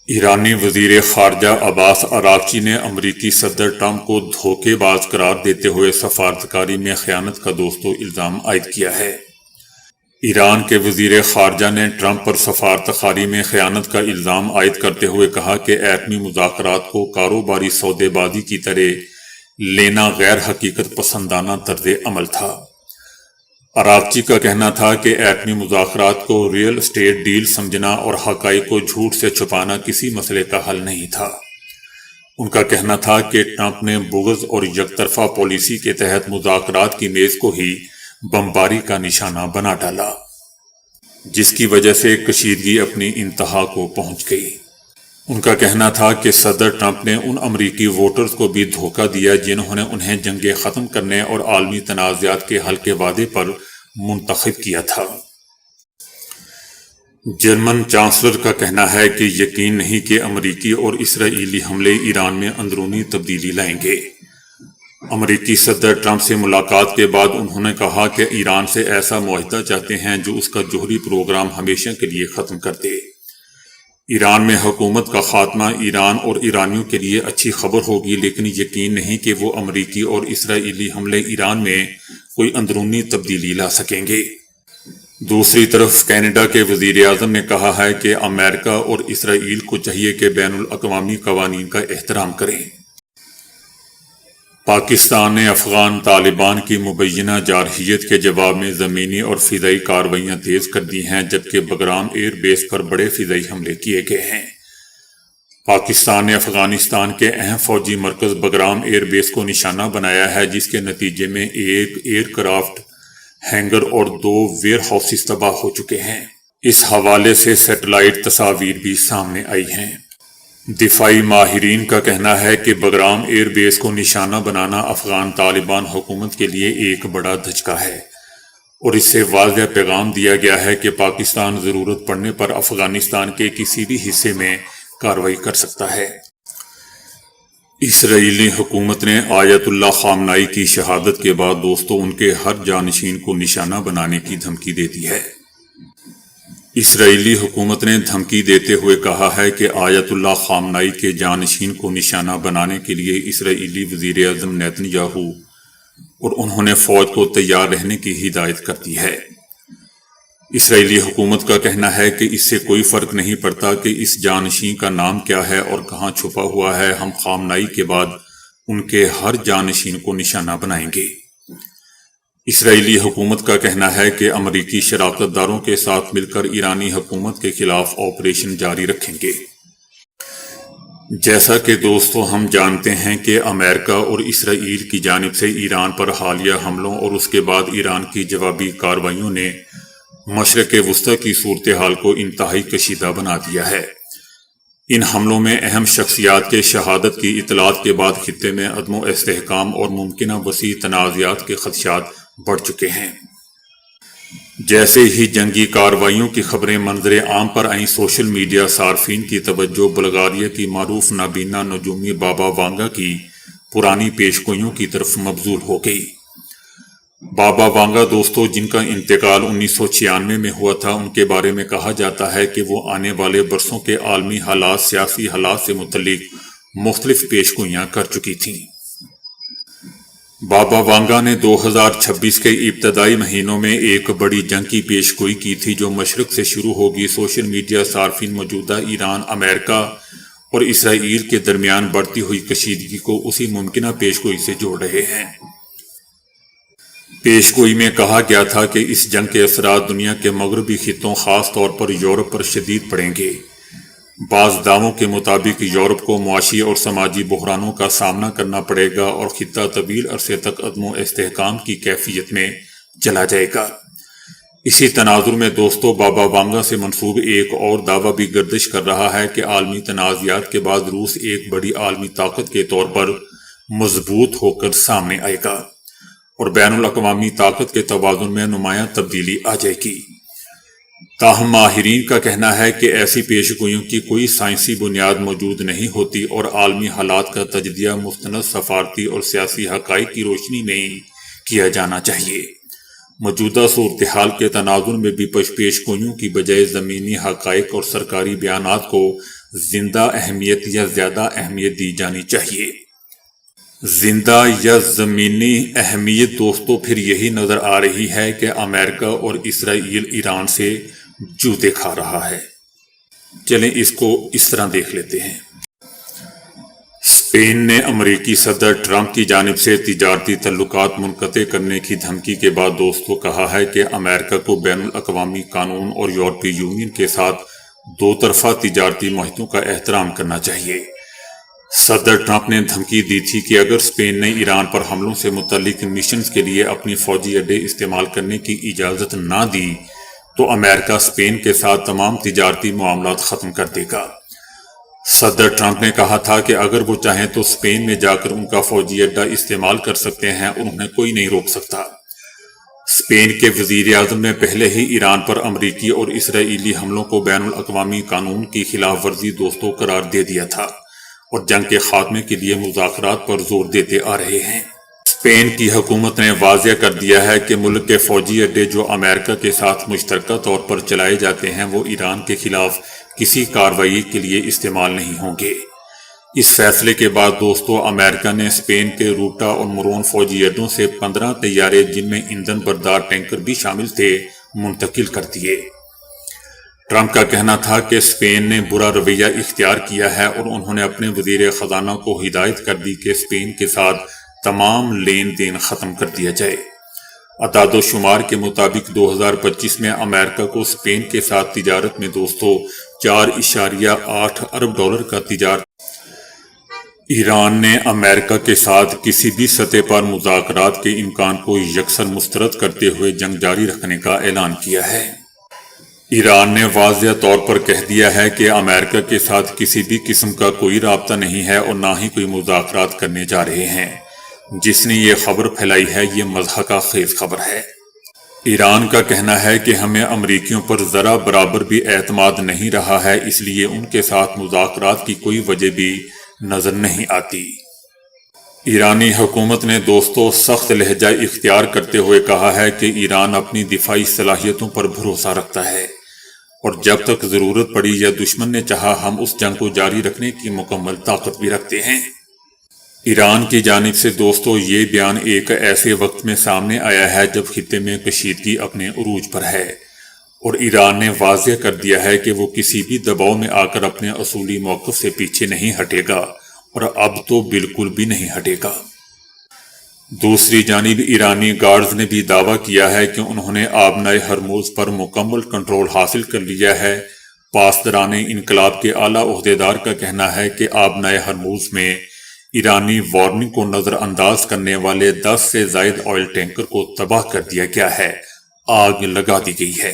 ایرانی وزیر خارجہ عباس عراقچی نے امریکی صدر ٹرمپ کو دھوکے باز قرار دیتے ہوئے سفارتکاری میں خیانت کا دوستو الزام عائد کیا ہے۔ ایران کے وزیر خارجہ نے ٹرمپ پر سفارتکاری میں خیانت کا الزام عائد کرتے ہوئے کہا کہ ایٹمی مذاکرات کو کاروباری سودے بازی کی طرح لینا غیر حقیقت پسندانہ طرز عمل تھا۔ عراقچی کا کہنا تھا کہ ایٹمی مذاکرات کو ریئل اسٹیٹ ڈیل سمجھنا اور حقائق کو جھوٹ سے چھپانا کسی مسئلے کا حل نہیں تھا۔ ان کا کہنا تھا کہ ٹرمپ نے بغض اور یک طرفہ پالیسی کے تحت مذاکرات کی میز کو ہی بمباری کا نشانہ بنا ڈالا، جس کی وجہ سے کشیدگی اپنی انتہا کو پہنچ گئی۔ ان کا کہنا تھا کہ صدر ٹرمپ نے ان امریکی ووٹرز کو بھی دھوکہ دیا جنہوں نے انہیں جنگیں ختم کرنے اور عالمی تنازعات کے حل کے وعدے پر منتخب کیا تھا۔ جرمن چانسلر کا کہنا ہے کہ یقین نہیں کہ امریکی اور اسرائیلی حملے ایران میں اندرونی تبدیلی لائیں گے۔ امریکی صدر ٹرمپ سے ملاقات کے بعد انہوں نے کہا کہ ایران سے ایسا معاہدہ چاہتے ہیں جو اس کا جوہری پروگرام ہمیشہ کے لیے ختم کر دے۔ ایران میں حکومت کا خاتمہ ایران اور ایرانیوں کے لیے اچھی خبر ہوگی، لیکن یقین نہیں کہ وہ امریکی اور اسرائیلی حملے ایران میں کوئی اندرونی تبدیلی لا سکیں گے۔ دوسری طرف کینیڈا کے وزیر اعظم نے کہا ہے کہ امریکہ اور اسرائیل کو چاہیے کہ بین الاقوامی قوانین کا احترام کریں۔ پاکستان نے افغان طالبان کی مبینہ جارحیت کے جواب میں زمینی اور فضائی کارروائیاں تیز کر دی ہیں، جبکہ بگرام ایئر بیس پر بڑے فضائی حملے کیے گئے ہیں۔ پاکستان نے افغانستان کے اہم فوجی مرکز بگرام ایئر بیس کو نشانہ بنایا ہے، جس کے نتیجے میں ایک ایئر کرافٹ ہینگر اور 2 ویئر ہاؤسز تباہ ہو چکے ہیں۔ اس حوالے سے سیٹلائٹ تصاویر بھی سامنے آئی ہیں۔ دفاعی ماہرین کا کہنا ہے کہ بگرام ایئر بیس کو نشانہ بنانا افغان طالبان حکومت کے لیے ایک بڑا دھچکا ہے، اور اس سے واضح پیغام دیا گیا ہے کہ پاکستان ضرورت پڑنے پر افغانستان کے کسی بھی حصے میں کارروائی کر سکتا ہے۔ اسرائیلی حکومت نے آیت اللہ خامنائی کی شہادت کے بعد دوستوں ان کے ہر جانشین کو نشانہ بنانے کی دھمکی دے دی ہے۔ اسرائیلی حکومت نے دھمکی دیتے ہوئے کہا ہے کہ آیت اللہ خامنائی کے جانشین کو نشانہ بنانے کے لیے اسرائیلی وزیر اعظم نیتن یاہو اور انہوں نے فوج کو تیار رہنے کی ہدایت کر دی ہے۔ اسرائیلی حکومت کا کہنا ہے کہ اس سے کوئی فرق نہیں پڑتا کہ اس جانشین کا نام کیا ہے اور کہاں چھپا ہوا ہے، ہم خامنائی کے بعد ان کے ہر جانشین کو نشانہ بنائیں گے۔ اسرائیلی حکومت کا کہنا ہے کہ امریکی شراکت داروں کے ساتھ مل کر ایرانی حکومت کے خلاف آپریشن جاری رکھیں گے۔ جیسا کہ دوستو ہم جانتے ہیں کہ امریکہ اور اسرائیل کی جانب سے ایران پر حالیہ حملوں اور اس کے بعد ایران کی جوابی کارروائیوں نے مشرق وسطی کی صورتحال کو انتہائی کشیدہ بنا دیا ہے۔ ان حملوں میں اہم شخصیات کے شہادت کی اطلاعات کے بعد خطے میں عدم و استحکام اور ممکنہ وسیع تنازعات کے خدشات بڑھ چکے ہیں۔ جیسے ہی جنگی کارروائیوں کی خبریں منظر عام پر آئیں، سوشل میڈیا صارفین کی توجہ بلغاریہ کی معروف نابینا نجومی بابا وانگا کی پرانی پیشگوئیوں کی طرف مبذول ہو گئی۔ بابا وانگا دوستو جن کا انتقال 1996 میں ہوا تھا، ان کے بارے میں کہا جاتا ہے کہ وہ آنے والے برسوں کے عالمی حالات، سیاسی حالات سے متعلق مختلف پیشگوئیاں کر چکی تھیں۔ بابا وانگا نے 2026 کے ابتدائی مہینوں میں ایک بڑی جنگ کی پیشگوئی کی تھی جو مشرق سے شروع ہوگی۔ سوشل میڈیا صارفین موجودہ ایران، امریکہ اور اسرائیل کے درمیان بڑھتی ہوئی کشیدگی کو اسی ممکنہ پیشگوئی سے جوڑ رہے ہیں۔ پیشگوئی میں کہا گیا تھا کہ اس جنگ کے اثرات دنیا کے مغربی خطوں، خاص طور پر یورپ پر شدید پڑیں گے۔ بعض دعووں کے مطابق یورپ کو معاشی اور سماجی بحرانوں کا سامنا کرنا پڑے گا اور خطہ طویل عرصے تک عدم و استحکام کی کیفیت میں چلا جائے گا۔ اسی تناظر میں دوستو بابا وانگا سے منسوب ایک اور دعویٰ بھی گردش کر رہا ہے کہ عالمی تنازعات کے بعد روس ایک بڑی عالمی طاقت کے طور پر مضبوط ہو کر سامنے آئے گا اور بین الاقوامی طاقت کے توازن میں نمایاں تبدیلی آ جائے گی۔ تاہم ماہرین کا کہنا ہے کہ ایسی پیشگوئیوں کی کوئی سائنسی بنیاد موجود نہیں ہوتی اور عالمی حالات کا تجزیہ مستند سفارتی اور سیاسی حقائق کی روشنی میں ہی کیا جانا چاہیے۔ موجودہ صورتحال کے تناظر میں بھی پیشگوئیوں کی بجائے زمینی حقائق اور سرکاری بیانات کو زندہ اہمیت یا زیادہ اہمیت دی جانی چاہیے؟ زندہ یا زمینی اہمیت دوستو پھر یہی نظر آ رہی ہے کہ امریکہ اور اسرائیل ایران سے جوتے کھا رہا ہے۔ چلیں اس کو اس طرح دیکھ لیتے ہیں۔ اسپین نے امریکی صدر ٹرمپ کی جانب سے تجارتی تعلقات منقطع کرنے کی دھمکی کے بعد دوستو کہا ہے کہ امریکہ کو بین الاقوامی قانون اور یورپی یونین کے ساتھ دو طرفہ تجارتی معاہدوں کا احترام کرنا چاہیے۔ صدر ٹرمپ نے دھمکی دی تھی کہ اگر اسپین نے ایران پر حملوں سے متعلق مشنز کے لیے اپنی فوجی اڈے استعمال کرنے کی اجازت نہ دی تو امریکہ اسپین کے ساتھ تمام تجارتی معاملات ختم کر دے گا۔ صدر ٹرمپ نے کہا تھا کہ اگر وہ چاہیں تو اسپین میں جا کر ان کا فوجی اڈا استعمال کر سکتے ہیں اور انہیں کوئی نہیں روک سکتا۔ اسپین کے وزیر اعظم نے پہلے ہی ایران پر امریکی اور اسرائیلی حملوں کو بین الاقوامی قانون کی خلاف ورزی دوستوں قرار دے دیا تھا اور جنگ کے خاتمے کے لیے مذاکرات پر زور دیتے آ رہے ہیں۔ اسپین کی حکومت نے واضح کر دیا ہے کہ ملک کے فوجی اڈے جو امریکہ کے ساتھ مشترکہ طور پر چلائے جاتے ہیں وہ ایران کے خلاف کسی کارروائی کے لیے استعمال نہیں ہوں گے۔ اس فیصلے کے بعد دوستو امریکہ نے اسپین کے روٹا اور مرون فوجی اڈوں سے 15 طیارے جن میں ایندھن بردار ٹینکر بھی شامل تھے منتقل کر دیے۔ ٹرمپ کا کہنا تھا کہ اسپین نے برا رویہ اختیار کیا ہے اور انہوں نے اپنے وزیر خزانہ کو ہدایت کر دی کہ اسپین کے ساتھ تمام لین دین ختم کر دیا جائے۔ اعداد و شمار کے مطابق 2025 میں امریکہ کو اسپین کے ساتھ تجارت میں دوستو 4.8 ارب ڈالر کا تجارت۔ ایران نے امریکہ کے ساتھ کسی بھی سطح پر مذاکرات کے امکان کو یکسر مسترد کرتے ہوئے جنگ جاری رکھنے کا اعلان کیا ہے۔ ایران نے واضح طور پر کہہ دیا ہے کہ امریکہ کے ساتھ کسی بھی قسم کا کوئی رابطہ نہیں ہے اور نہ ہی کوئی مذاکرات کرنے جا رہے ہیں۔ جس نے یہ خبر پھیلائی ہے یہ مضحکہ خیز خبر ہے۔ ایران کا کہنا ہے کہ ہمیں امریکیوں پر ذرا برابر بھی اعتماد نہیں رہا ہے، اس لیے ان کے ساتھ مذاکرات کی کوئی وجہ بھی نظر نہیں آتی۔ ایرانی حکومت نے دوستو سخت لہجہ اختیار کرتے ہوئے کہا ہے کہ ایران اپنی دفاعی صلاحیتوں پر بھروسہ رکھتا ہے اور جب تک ضرورت پڑی یا دشمن نے چاہا ہم اس جنگ کو جاری رکھنے کی مکمل طاقت بھی رکھتے ہیں۔ ایران کی جانب سے دوستو یہ بیان ایک ایسے وقت میں سامنے آیا ہے جب خطے میں کشیدگی اپنے عروج پر ہے اور ایران نے واضح کر دیا ہے کہ وہ کسی بھی دباؤ میں آ کر اپنے اصولی موقف سے پیچھے نہیں ہٹے گا اور اب تو بالکل بھی نہیں ہٹے گا۔ دوسری جانب ایرانی گارڈز نے بھی دعویٰ کیا ہے کہ انہوں نے آبنائے ہرموز پر مکمل کنٹرول حاصل کر لیا ہے۔ پاسداران انقلاب کے اعلیٰ عہدیدار کا کہنا ہے کہ آبنائے ہرموز میں ایرانی وارننگ کو نظر انداز کرنے والے 10 سے زائد آئل ٹینکر کو تباہ کر دیا گیا ہے، آگ لگا دی گئی ہے۔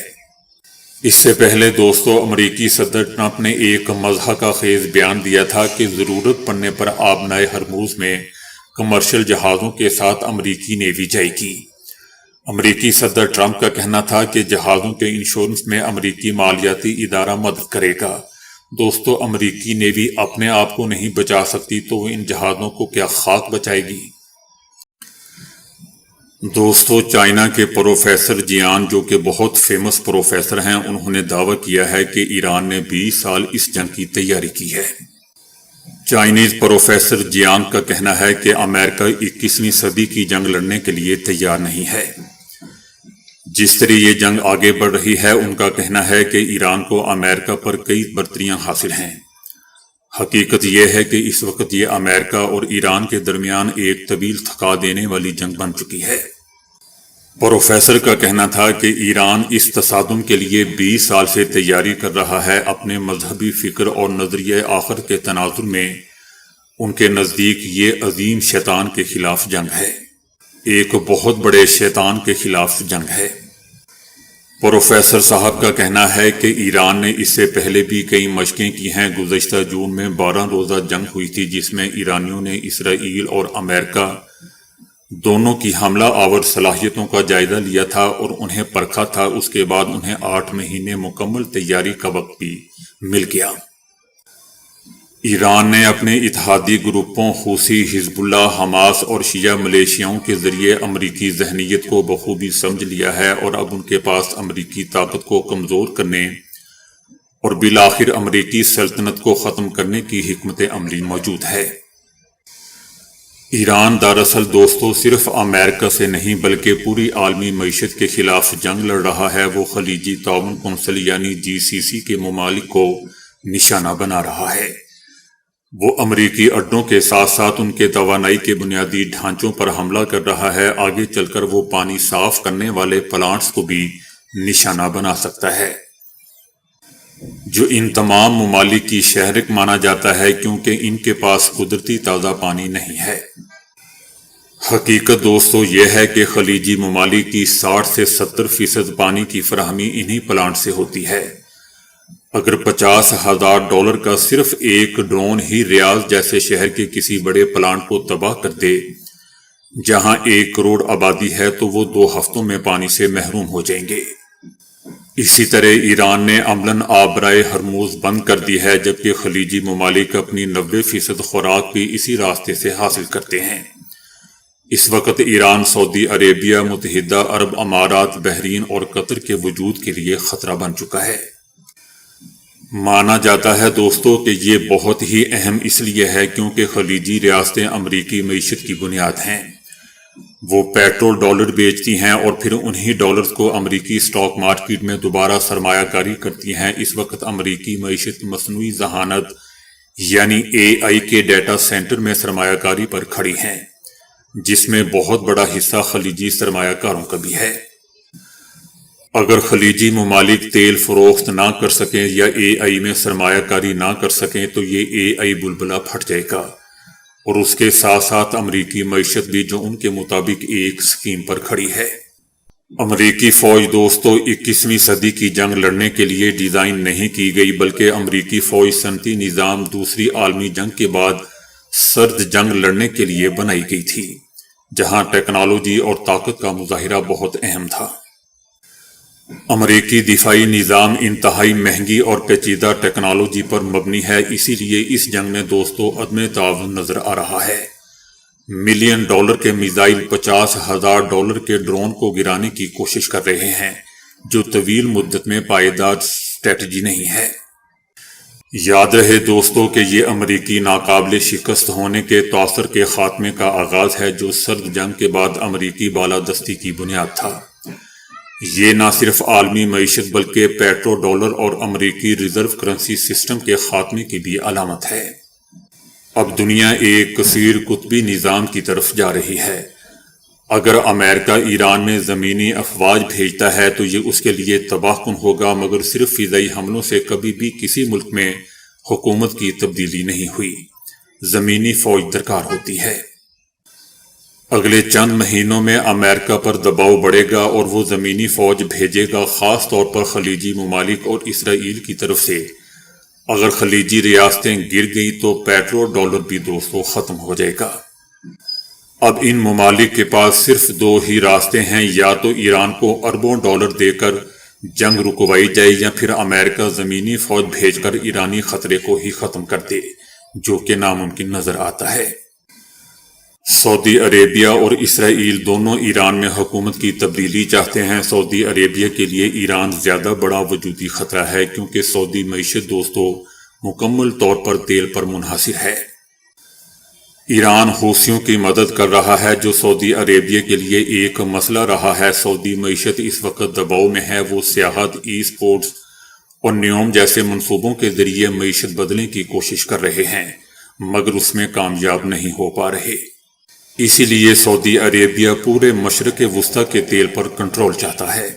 اس سے پہلے دوستو امریکی صدر ٹرمپ نے ایک مضحکہ خیز بیان دیا تھا کہ ضرورت پڑنے پر آبنائے ہرموز میں کمرشل جہازوں کے ساتھ امریکی نیوی جائے گی۔ امریکی صدر ٹرمپ کا کہنا تھا کہ جہازوں کے انشورنس میں امریکی مالیاتی ادارہ مدد کرے گا۔ دوستو امریکی نیوی اپنے آپ کو نہیں بچا سکتی تو وہ ان جہازوں کو کیا خاک بچائے گی؟ دوستو چائنا کے پروفیسر جیان جو کہ بہت فیمس پروفیسر ہیں انہوں نے دعویٰ کیا ہے کہ ایران نے 20 سال اس جنگ کی تیاری کی ہے۔ چائنیز پروفیسر جیان کا کہنا ہے کہ امریکہ 21ویں صدی کی جنگ لڑنے کے لیے تیار نہیں ہے۔ جس طرح یہ جنگ آگے بڑھ رہی ہے ان کا کہنا ہے کہ ایران کو امریکہ پر کئی برتریاں حاصل ہیں۔ حقیقت یہ ہے کہ اس وقت یہ امریکہ اور ایران کے درمیان ایک طویل تھکا دینے والی جنگ بن چکی ہے۔ پروفیسر کا کہنا تھا کہ ایران اس تصادم کے لیے 20 سال سے تیاری کر رہا ہے۔ اپنے مذہبی فکر اور نظریہ آخر کے تناظر میں ان کے نزدیک یہ عظیم شیطان کے خلاف جنگ ہے، ایک بہت بڑے شیطان کے خلاف جنگ ہے۔ پروفیسر صاحب کا کہنا ہے کہ ایران نے اس سے پہلے بھی کئی مشقیں کی ہیں۔ گزشتہ جون میں 12 روزہ جنگ ہوئی تھی جس میں ایرانیوں نے اسرائیل اور امریکہ دونوں کی حملہ آور صلاحیتوں کا جائزہ لیا تھا اور انہیں پرکھا تھا۔ اس کے بعد انہیں 8 مہینے مکمل تیاری کا وقت بھی مل گیا۔ ایران نے اپنے اتحادی گروپوں حوثی، حزب اللہ، حماس اور شیعہ ملیشیاؤں کے ذریعے امریکی ذہنیت کو بخوبی سمجھ لیا ہے اور اب ان کے پاس امریکی طاقت کو کمزور کرنے اور بالآخر امریکی سلطنت کو ختم کرنے کی حکمت عملی موجود ہے۔ ایران دراصل دوستو صرف امریکہ سے نہیں بلکہ پوری عالمی معیشت کے خلاف جنگ لڑ رہا ہے۔ وہ خلیجی تعاون کونسل یعنی GCC کے ممالک کو نشانہ بنا رہا ہے۔ وہ امریکی اڈوں کے ساتھ ساتھ ان کے توانائی کے بنیادی ڈھانچوں پر حملہ کر رہا ہے۔ آگے چل کر وہ پانی صاف کرنے والے پلانٹس کو بھی نشانہ بنا سکتا ہے، جو ان تمام ممالک کی شہرک مانا جاتا ہے کیونکہ ان کے پاس قدرتی تازہ پانی نہیں ہے۔ حقیقت دوستو یہ ہے کہ خلیجی ممالک کی 60 سے 70% پانی کی فراہمی انہی پلانٹ سے ہوتی ہے۔ اگر $50,000 کا صرف ایک ڈرون ہی ریاض جیسے شہر کے کسی بڑے پلانٹ کو تباہ کر دے جہاں 1 کروڑ آبادی ہے تو وہ 2 ہفتوں میں پانی سے محروم ہو جائیں گے۔ اسی طرح ایران نے عملاً آبرائے ہرموز بند کر دی ہے، جبکہ خلیجی ممالک اپنی 90% خوراک بھی اسی راستے سے حاصل کرتے ہیں۔ اس وقت ایران سعودی عربیہ، متحدہ عرب امارات، بحرین اور قطر کے وجود کے لیے خطرہ بن چکا ہے۔ مانا جاتا ہے دوستو کہ یہ بہت ہی اہم اس لیے ہے کیونکہ خلیجی ریاستیں امریکی معیشت کی بنیاد ہیں۔ وہ پیٹرول ڈالر بیچتی ہیں اور پھر انہی ڈالرز کو امریکی سٹاک مارکیٹ میں دوبارہ سرمایہ کاری کرتی ہیں۔ اس وقت امریکی معیشت مصنوعی ذہانت یعنی AI کے ڈیٹا سینٹر میں سرمایہ کاری پر کھڑی ہیں، جس میں بہت بڑا حصہ خلیجی سرمایہ کاروں کا بھی ہے۔ اگر خلیجی ممالک تیل فروخت نہ کر سکیں یا AI میں سرمایہ کاری نہ کر سکیں تو یہ AI بلبلہ پھٹ جائے گا، اور اس کے ساتھ ساتھ امریکی معیشت بھی، جو ان کے مطابق ایک سکیم پر کھڑی ہے۔ امریکی فوج دوستو 21ویں صدی کی جنگ لڑنے کے لیے ڈیزائن نہیں کی گئی، بلکہ امریکی فوج صنعتی نظام دوسری عالمی جنگ کے بعد سرد جنگ لڑنے کے لیے بنائی گئی تھی، جہاں ٹیکنالوجی اور طاقت کا مظاہرہ بہت اہم تھا۔ امریکی دفاعی نظام انتہائی مہنگی اور پیچیدہ ٹیکنالوجی پر مبنی ہے، اسی لیے اس جنگ میں دوستو عدم تعاون نظر آ رہا ہے۔ $1 ملین کے میزائل $50,000 کے ڈرون کو گرانے کی کوشش کر رہے ہیں، جو طویل مدت میں پائیدار اسٹریٹجی نہیں ہے۔ یاد رہے دوستو کہ یہ امریکی ناقابل شکست ہونے کے تاثر کے خاتمے کا آغاز ہے، جو سرد جنگ کے بعد امریکی بالادستی کی بنیاد تھا۔ یہ نہ صرف عالمی معیشت بلکہ پیٹرو ڈالر اور امریکی ریزرو کرنسی سسٹم کے خاتمے کی بھی علامت ہے۔ اب دنیا ایک کثیر قطبی نظام کی طرف جا رہی ہے۔ اگر امریکہ ایران میں زمینی افواج بھیجتا ہے تو یہ اس کے لیے تباہ کن ہوگا، مگر صرف فضائی حملوں سے کبھی بھی کسی ملک میں حکومت کی تبدیلی نہیں ہوئی۔ زمینی فوج درکار ہوتی ہے۔ اگلے چند مہینوں میں امریکہ پر دباؤ بڑھے گا اور وہ زمینی فوج بھیجے گا، خاص طور پر خلیجی ممالک اور اسرائیل کی طرف سے۔ اگر خلیجی ریاستیں گر گئی تو پیٹرو ڈالر بھی دوستو ختم ہو جائے گا۔ اب ان ممالک کے پاس صرف 2 ہی راستے ہیں، یا تو ایران کو اربوں ڈالر دے کر جنگ رکوائی جائے یا پھر امریکہ زمینی فوج بھیج کر ایرانی خطرے کو ہی ختم کر دے، جو کہ ناممکن نظر آتا ہے۔ سعودی عربیہ اور اسرائیل دونوں ایران میں حکومت کی تبدیلی چاہتے ہیں۔ سعودی عربیہ کے لیے ایران زیادہ بڑا وجودی خطرہ ہے کیونکہ سعودی معیشت دوستو مکمل طور پر تیل پر منحصر ہے۔ ایران حوثیوں کی مدد کر رہا ہے، جو سعودی عربیہ کے لیے ایک مسئلہ رہا ہے۔ سعودی معیشت اس وقت دباؤ میں ہے۔ وہ سیاحت، ای سپورٹس اور نیوم جیسے منصوبوں کے ذریعے معیشت بدلنے کی کوشش کر رہے ہیں، مگر اس میں کامیاب نہیں ہو پا رہے۔ اسی لیے سعودی عربیہ پورے مشرق وسطی کے تیل پر کنٹرول چاہتا ہے۔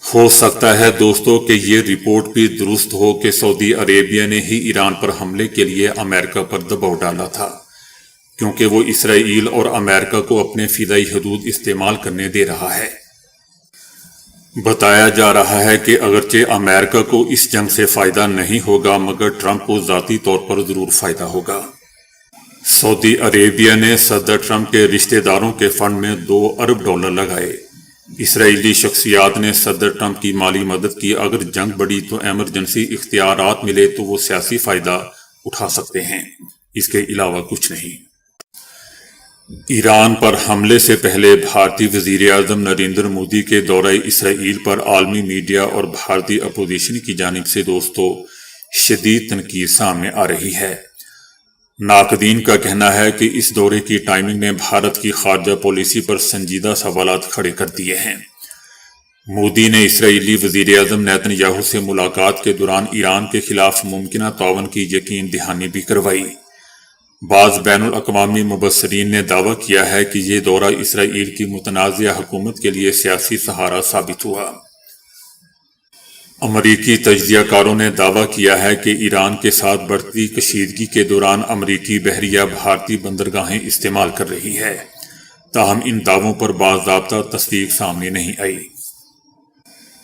ہو سکتا ہے دوستو کہ یہ رپورٹ بھی درست ہو کہ سعودی عربیہ نے ہی ایران پر حملے کے لیے امریکہ پر دباؤ ڈالا تھا، کیونکہ وہ اسرائیل اور امریکہ کو اپنے فضائی حدود استعمال کرنے دے رہا ہے۔ بتایا جا رہا ہے کہ اگرچہ امریکہ کو اس جنگ سے فائدہ نہیں ہوگا، مگر ٹرمپ کو ذاتی طور پر ضرور فائدہ ہوگا۔ سعودی عربیہ نے صدر ٹرمپ کے رشتہ داروں کے فنڈ میں $2 ارب لگائے۔ اسرائیلی شخصیات نے صدر ٹرمپ کی مالی مدد کی۔ اگر جنگ بڑھی تو ایمرجنسی اختیارات ملے تو وہ سیاسی فائدہ اٹھا سکتے ہیں، اس کے علاوہ کچھ نہیں۔ ایران پر حملے سے پہلے بھارتی وزیر اعظم نریندر مودی کے دورہ اسرائیل پر عالمی میڈیا اور بھارتی اپوزیشن کی جانب سے دوستوں شدید تنقید سامنے آ رہی ہے۔ ناقدین کا کہنا ہے کہ اس دورے کی ٹائمنگ نے بھارت کی خارجہ پالیسی پر سنجیدہ سوالات کھڑے کر دیے ہیں۔ مودی نے اسرائیلی وزیر اعظم نیتن یاہو سے ملاقات کے دوران ایران کے خلاف ممکنہ تعاون کی یقین دہانی بھی کروائی۔ بعض بین الاقوامی مبصرین نے دعویٰ کیا ہے کہ یہ دورہ اسرائیل کی متنازعہ حکومت کے لیے سیاسی سہارا ثابت ہوا۔ امریکی تجزیہ کاروں نے دعویٰ کیا ہے کہ ایران کے ساتھ بڑھتی کشیدگی کے دوران امریکی بحریہ بھارتی بندرگاہیں استعمال کر رہی ہے، تاہم ان دعووں پر باضابطہ تصدیق سامنے نہیں آئی۔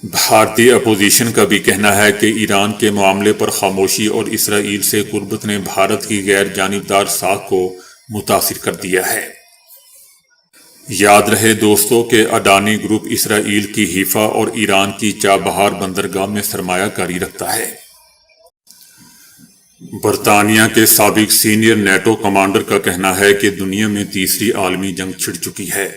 بھارتی اپوزیشن کا بھی کہنا ہے کہ ایران کے معاملے پر خاموشی اور اسرائیل سے قربت نے بھارت کی غیر جانبدار ساکھ کو متاثر کر دیا ہے۔ یاد رہے دوستوں کہ اڈانی گروپ اسرائیل کی حیفا اور ایران کی چابہار بندرگاہ میں سرمایہ کاری رکھتا ہے۔ برطانیہ کے سابق سینئر نیٹو کمانڈر کا کہنا ہے کہ دنیا میں تیسری عالمی جنگ چھڑ چکی ہے۔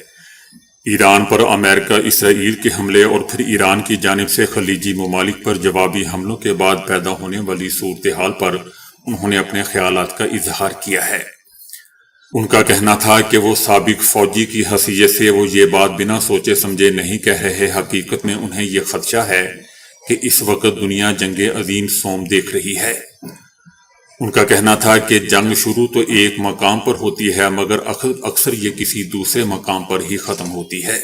ایران پر امریکہ اسرائیل کے حملے اور پھر ایران کی جانب سے خلیجی ممالک پر جوابی حملوں کے بعد پیدا ہونے والی صورتحال پر انہوں نے اپنے خیالات کا اظہار کیا ہے۔ ان کا کہنا تھا کہ وہ سابق فوجی کی حیثیت سے وہ یہ بات بنا سوچے سمجھے نہیں کہہ رہے، حقیقت میں انہیں یہ خدشہ ہے کہ اس وقت دنیا جنگ عظیم سوم دیکھ رہی ہے۔ ان کا کہنا تھا کہ جنگ شروع تو ایک مقام پر ہوتی ہے مگر اکثر یہ کسی دوسرے مقام پر ہی ختم ہوتی ہے۔